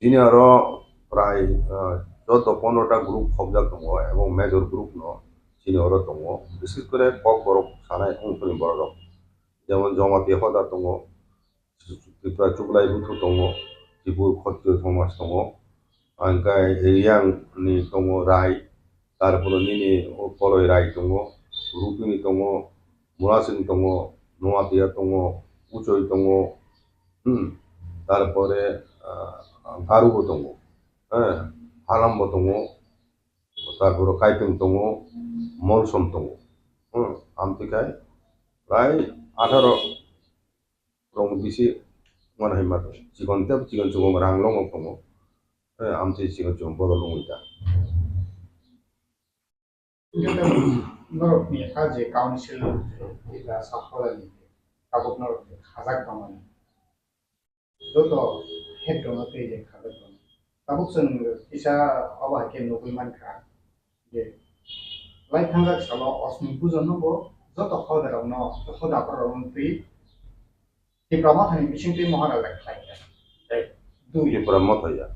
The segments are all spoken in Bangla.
সিনিয়রও প্রায় 14-15টা গ্রুপ খবজাক দङ এবং মেজর গ্রুপ ন সিনিয়রও দङ বিশেষ করে কক বরক সানাय अंशनि बरक যেমন জমাতি হদা দङ ত্রিপুরা চুগলাই বুথু দङ ত্রিপুর ক্ষত্রিয় সমাজ দङ ओमफ्राय रियांनि दङ राय তারপরে নিনি পলয় রায় দङ রুপিনি দङ মুরাसिन दङ নোয়াতিয়া দङ উচয় দङ তারপরে গারুবো দङ হ্যাঁ হালামবো দङ তারপরে কাইপিং দङ মলসম दङ आमथिखाय প্রায় 18 রং বিসি মানে হিমাত চিকনতে চিকন চুগম রাংলং দङ आमथि चिकन चुगम बदल दङ Norok ni aje council ila sahola ni kabuk norok ni khazak damani joto head dona te je khazak dona kabuk sung isa aba ke nobul man kha je lai khazak salo osmi pujon no bo joto khoda rong no khoda par rong tri ti prama thani bising ti maharaja khlai ya দুই প্রমত হইয়া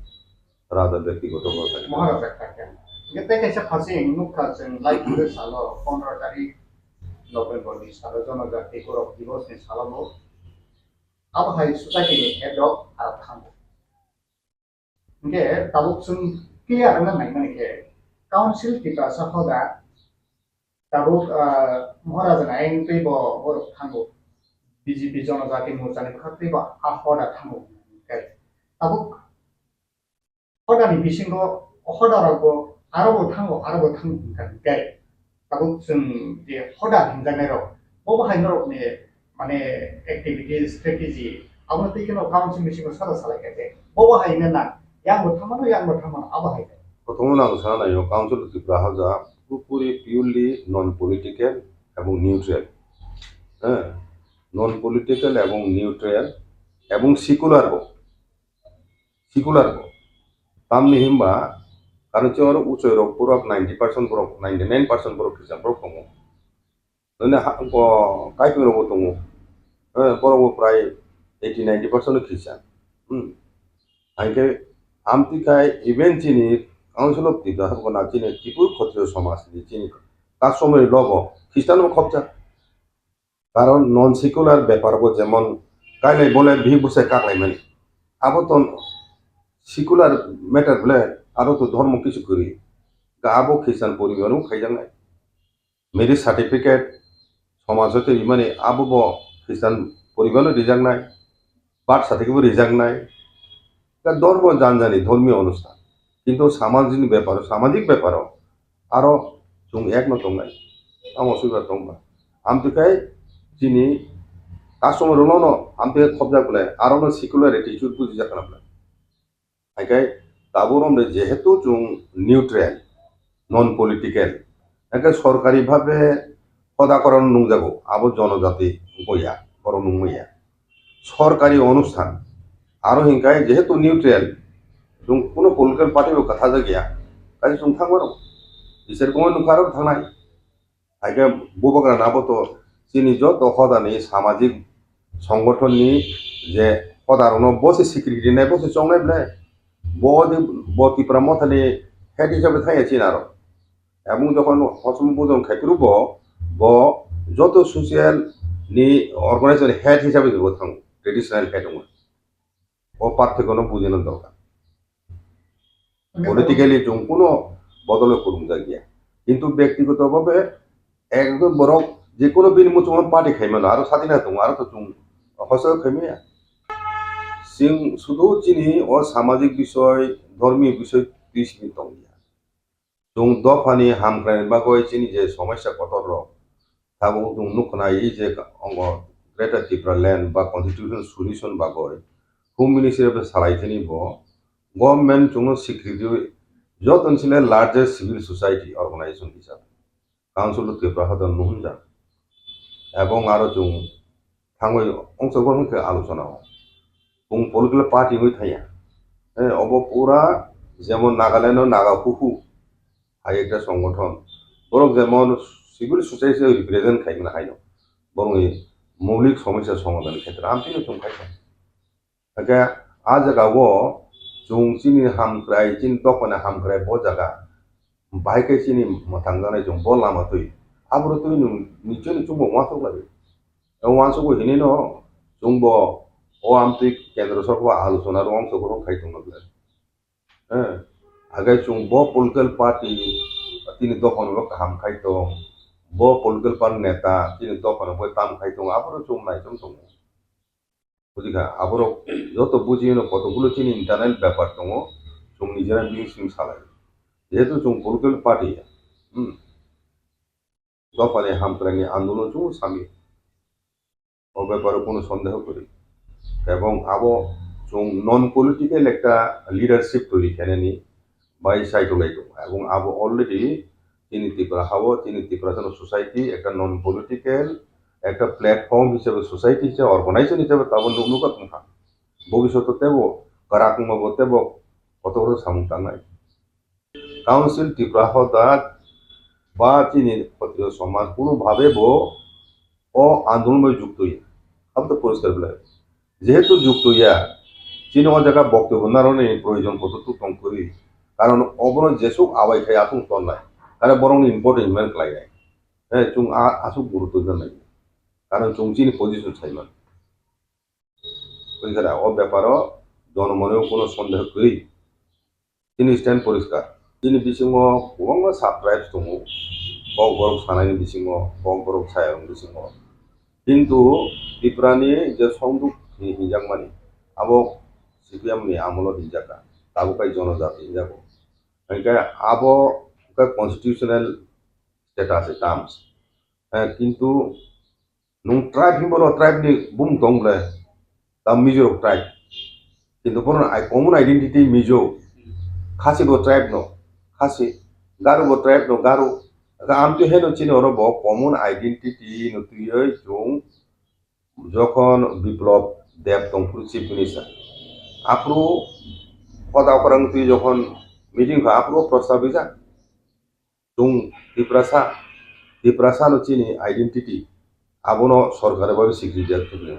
রাজা ব্যক্তিগত কথা maharaja khlai Kita kaisa fasing nukha jeng lai khazak salo 15 tarik November ni salo jono jati korok divos ni salo mo aba hai society ni head of arab kham nge tabuk sung clear na nai mane ke council kita sahoda tabuk maharaja na eng tei bo borok thango BJP जनजाति मोर्चा ni khakri ba ahoda thango kai tabuk hoda ni bisingo hoda rago arabo thango kai tabuk sung je hoda hinjanai rok bo bahai norok ni মানে activity strategy আমরা তো এখানে কাউন্সিল মিশিং সারা সালাই গেছে ববা হাইনে না yang bertama apa hai প্রথমে আং সানাयो কাউন্সিল ত্রিপুরা হাজা পুরোপুরি পিওরলি নন পলিটিক্যাল এবং নিউট্রাল হ্যাঁ নন পলিটিক্যাল এবং নিউট্রাল এবং সিকুলার তামনি হিমবা কারণ চর উচয় রক পুরক 90% বরক 99% বরক খ্রিস্টান বরক দङ ননে কাইপিং রক দङ বরক প্রায় 80-90% খ্রিস্টান आंके आमथिखाय इवेन चिनी काउंसिल ऑफ दी दाहर ना चिनी टिपुर क्षत्रिय समाज नि चिनी कास्टमर लग ख्रिस्टान खबजा कारण नन सेकुलर व्यापार को जेमन काइले बोले भी बुसे काकलाई माने आबो तो सेकुलर मैटर बोले आरो तो धर्म किछु करी गाबो ख्रिस्टान परिवारु खाइजांनाय मेरिज सार्टिफिकेट समाजते माने आबो ख्रिस्टान परिवारु रिजांनाय बार्थ सार्टिफिकेट रिजांनाय ধর্ম জানজানি ধর্মীয় অনুষ্ঠান কিন্তু সামাজিক ব্যাপার আরো जों एक न दंनाय आम असुबिदा दंबा आमथिखाय दिनै कास्टमार न आमथे खबजा बोले आरो सेकुलर एटिट्यूड बुझि जाखानाब्ला आइखाय दाबोरम जेहेतु जों निउट्रेल नन पलिटिकल एके सरकारि भाबे हदाकरण नंजागौ आबो जनजाति गया बर नंमैया सरकारि অনুষ্ঠান आरो हिंखाय जेहेतु निउट्रेल जों कोनो पलिटिकल पार्टी को कथा गया काजे जों थांबारो बिसोरखौ नुखारो थांनाय आइके बबग्रा नाबो तो चिनि जत हदानि सामाजिक संगठननि जे हदारनो बसे सिक्रिटि नाय बसे चंनाय ब्ले बति प्रमथनि हेड हिसाबै थाया चिनारो এবং যখন হসম বোজন খাইরুব ব যত সোশ্যাল नि অর্গানাইজেশন হেড হিসাবে দেব থাং ট্রেডিশনাল হেড দङ ও পার্থক্য বুঝানো দরকার পলিটিক্যালি जों কোনো বদলে করুন জায়গা কিন্তু ব্যক্তিগতভাবে একদম বরং যে কোনো বিনিময় পার্টি খাইমানো আরো স্বাধীনতা দङ আরো তো जों হসে খাইমায়া जों শুধু চিনি ও সামাজিক বিষয় ধর্মীয় বিষয় তিসমি দङ जों दफानि हामग्रायनाय बागै चिनि जे समस्या कतर र थाबो जों नुखनाय जे अंग ग्रेटर त्रिपुरा लैंड बा कन्स्टिट्यूशन सल्यूशन बागै होम मिनिस्ट्री सालायथेनि बो गवर्नमेंट जों स्वीकृति जत ओनसोले लार्जेस्ट सिविल सोसाइटी अर्गानाइजेशन हिसाबै काउंसिल ऑफ त्रिपुरा हादर नुहुनजा এবং আরো जों थांबाय अंशग्रहणखौ आलोचना जों पलिटिकल पार्टी হই थाया अब पूरा যেমন নাগাল্যান্ড নাগাফুফু हाय एक संगठन बरं যেমন सिविल सोसाइटी रिप्रेजेंट खाइनो हायो बरं मौलिक समस्या समाधान क्षेत्र आमथिनो जों खाइनो आगे आ जगावो chung chini hamkrai chin tokone hamkrai bo jaga baike chini matanggana chung bo lama tui abro tui nung nichoni chung bo wasok labi wasok ko hini no chung bo o amtui kendra sorba alusona ro amso ko khai tung labi agai chung bo political party tini tokone lo ham khai tong bo political party neta tini tokone bo tam khai tong abro chung nai chung বুঝিকা আবারও যত বুঝিয়ে কতগুলো চিনি ইন্টারনাল ব্যাপার দङ जों নিজেরা মিটিং সালায় যেহেতু जों পলিটিক্যাল পার্টি দফানে হামক্রানি আন্দোলন जों সামি ও ব্যাপারে কোনো সন্দেহ করি এবং আবো जों নন পলিটিক্যাল একটা লিডারশিপ তৈরি কেনেনি বাই সাইটোলাই দङ এবং আবো অলরেডি তিনি ত্রিপুরা হাবো তিনি ত্রিপুরা সোসাইটি একটা নন পলিটিক্যাল একটা প্ল্যাটফর্ম হিসেবে সোসাইটি হিসেবে অর্গানাইজেশন হিসেবে তাবো নুনুকা তুমহা ভবিষ্যতেও কারাকুমাবতেও কত বড় সামুতাঙ্গাই কাউন্সিল ত্রিপুরা হদাত বা চিনি ক্ষত্রিয় সমাজ কোনোভাবে ও আন্দোলন যুক্ত হইয়া আমি তো পরিষ্কার বলে যেহেতু যুক্ত হইয়া চিনি ও জায়গা বক্তব্য নারণে প্রয়োজন কতটুকু কম করি কারণ অবরণ যেসব আবাই খাই আতুং তন নাই তারা বরং ইম্পর্টেন্ট মেন লাই নাই হ্যাঁ চুং আসুক গুরুত্ব জানাই কারণ চুং চিনি পজিশন চাইমান বুঝিরা ও ব্যাপারও জনমনেও কোনো সন্দেহ করি তিনি স্ট্যান্ড পরিষ্কার তিনি বিসিङ गोबां साबट्राइब्स दङ बक बरक सानायनि बिसिङ बक बरक सायारं बिसिङ किन्तु त्रिपुरानि जे संदुक हिजांमानि आबो सिपिएमनि आमोलाव हिजाका ताबुकाय जनजाति हिजाको ओंखाय आबो कन्स्टिट्यूशनल स्टेटास टार्म्स किन्तु नुं ट्राइब हिमबरो ट्राइबनि बुं दंब्ले दा मिजो ट्राइब किन्तु बरन कमन आइडेंटिटी मिजो खासीबो ट्राइब नो खासी गारोबो ट्राइब नो गारो आमतो हेनो चिनि अरबो कमन आइडेंटिटी नतुयै जों যখন বিপ্লব দেব তংপুর চিফ মিনিস্টার আপরো পদা করং তুই যখন মিটিং খা আপরো প্রস্তাব যা जों ত্রিপুরা নো চিনি আইডেন্টিটি আবনো সরকারে ভাবে স্বীকৃতি দিতে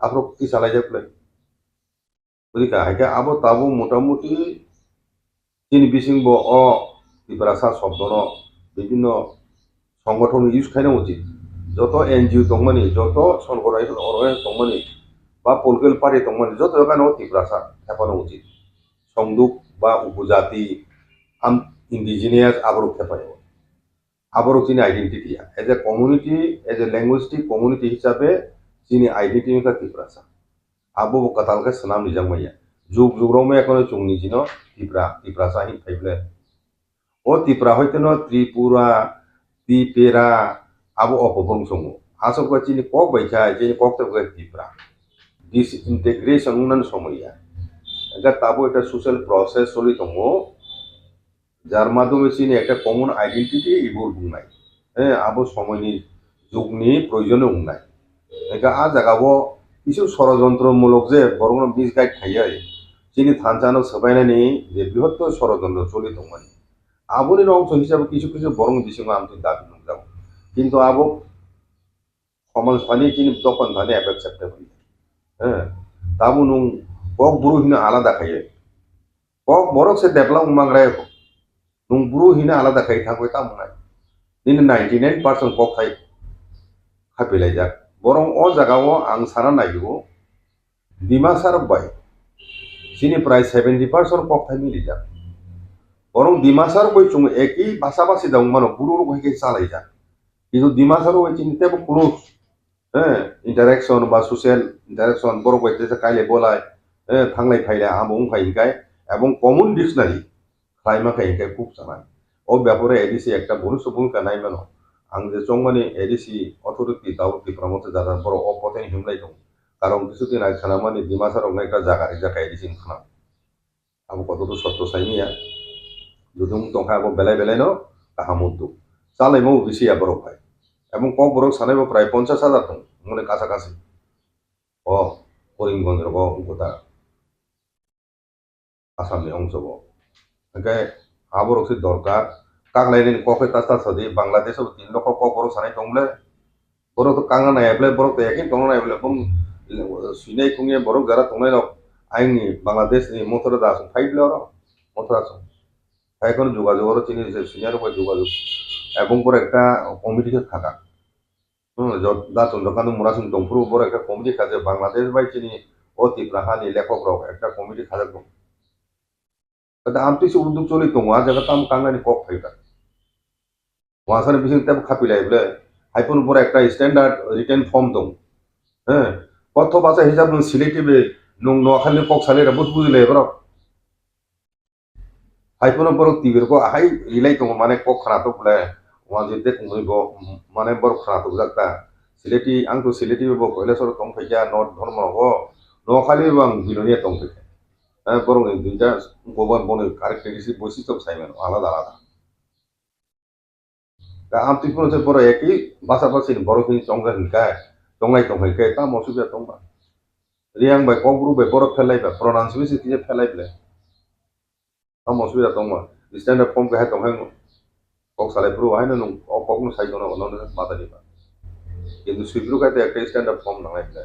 আপরো কি চালাই যাবে বুঝিকা হাইকা আবো তাবো মোটামুটি চিনি বিসিংব অ ত্রিপুরা শব্দনো বিভিন্ন সংগঠন ইউজ খাইনা উচিত যত এনজিও দংমানি যত সরকারি দংমানি বা পলিটিক্যাল পার্টি দংমানি যত জায়গানো ত্রিপুরা হেফানো উচিত সংদুক বা উপজাতি ইন্ডিজিনিয়াস আবরক হেফানো আবরক চিনি identity as a community as a linguistic community হিসাবে চিনি আইডেন্টিটি का ত্রিপুরা আবো কাতালকে সনাম নিজামাইয়া যুগ যুগরমে এখন চুংনি জিনো ত্রিপুরা হি ফাইবলে ও ত্রিপুরা হইতেনো ত্রিপুরা ত্রিপেরা আবো অপবং সঙ্গ আসল কথা চিনি কক বাইছা চিনি কক তো ত্রিপুরা ডিসইন্টিগ্রেশন উন্নয়ন সময়য়া এটা তাবো এটা সোশ্যাল প্রসেস চলি দङ যার মাধ্যমে চিনি একটা কমন আইডেন্টিটি ইভোল বুंनाय আবো সময়নি যুগনি প্রয়োজনে বুंनाय এটা আ জায়গাবো কিছু ষড়যন্ত্রমূলক যে বরং বিজ গাইড খাইয়া চিনি থানচানো সবাইনানি যে বৃহত্তর ষড়যন্ত্র চলি দङ আবনি অংশ হিসাবে কিছু কিছু বরং বিসিङ আমি দাবি নজাব কিন্তু আবো সমাজ ফানি চিনি দখন ফানি অ্যাকসেপ্টেবল তাবো নুং কক বুরু হিনা আলাদা খাইয়ে কক বরক সে ডেভেলপ মাংরায় নুং বুরু হিনা আলাদা খাই থাকবে তা মনে দিন 99% কক খাই খাইলাই যাক বরং ও জায়গাও আং সারা নাইগো ডিমাসার বাই চিনি প্রায় 70% কক খাই মিলি যাক বরং ডিমাসার বই চুং একই বাসাবাসি দং মানো বুরু হইকে চালাই যাক কিন্তু ডিমাসার ওই চিনতে কোনো ইন্টারেকশন বা সোশ্যাল ইন্টারেকশন বড় কইতে কাইলে বলায় থাংলাই ফাইলে আমং ফাইনকায় এবং কমন ডিকশনারি খাইমা খাইনকায় খুব জানায় ও ব্যাপারে এডিসি একটা বড় ভূমিকা নাই মানো आं जे चंमानि एडिसि अथरिटी दाउति प्रमोट जादा बरो अपथेन हिमलाय दं कारण কিছুদিন আগে খানামানি ডিমাসার একটা জায়গা জায়গা এডিসি খানা আবো কতটো সত্য সাইনিয়া যদুং দংখা আবো বেলাই বেলাই ন কাহামুদ্দু চালাইমো বেশি আবরক হয় এবং কক বরক সানাইবো প্রায় 50,000 দं মনে কাছাকাছি ও করিমগঞ্জের গোটা আসামনি অংশব ओंखाय আবরক সে দরকার कांगलायनि कफे तास्ता सदी बांग्लादेश 3 लाख क बरो सानाय दंले बरो तो कांगा नायब्ले बरो तो एकिन दंग नायब्ले बम सुइनाय खुंगे बरो जारा दंनाय न আইনি বাংলাদেশনি মথরা দাসং ফাইবলের মথরা সং এখন যোগাযোগের চিনি সিনিয়র উপর যোগাযোগ এবং পরে একটা কমিটিকে থাকা দা চন্দ্রকান্ত মোরাসিং দমপুর উপর একটা কমিটি খাজে বাংলাদেশ বাই চিনি অতি প্রাহানি লেখক রক একটা কমিটি খাজা দম दा आमतिसो उद्योग चलि दङ आ जायगा ताम कांगनानि कक फाइबा वासानि बिसिं ताब खापिलायब्ले हाइफोन पर একটা স্ট্যান্ডার্ড রিটেন ফর্ম দं হ্যাঁ কত ভাষা হিসাব নং সিলেটিবে নং নোয়াখালী কক সালেরা বুঝলে এবার হাইফোন पर টিভির কো হাই রিলাই দं মানে কক খানা তো বলে ওয়া যেতে কইবো মানে বড় খানা তো জাকতা সিলেটি আংতো সিলেটি বো কইলেসর দं ফাইয়া নট ধর্ম हो নোয়াখালী বাং বিলনিয়া দं ফাইয়া বরং এই দুইটা গোবর বনের ক্যারেক্টারিস্টিক বৈশিষ্ট্য সাইমেন আলাদা আলাদা दा आमतिफोर से बर एकই ভাষাভাষী বড়খিনি চংগা হিনকায় চংলাই দंहैखाय তা মসুবিয়া দंबा রিয়াং বাই কগ্রু বাই বড় ফেলাইবা প্রনাউন্সিয়েশন কি ফেলাইবলে তা মসুবিয়া দंबा স্ট্যান্ডার্ড ফর্ম কে দंहाय কক সালাই প্রো হাইনা নং ককনো সাইজনো নন মাদানিবা কিন্তু সুইপ্রু কাইতে একটা স্ট্যান্ডার্ড ফর্ম নামাইছে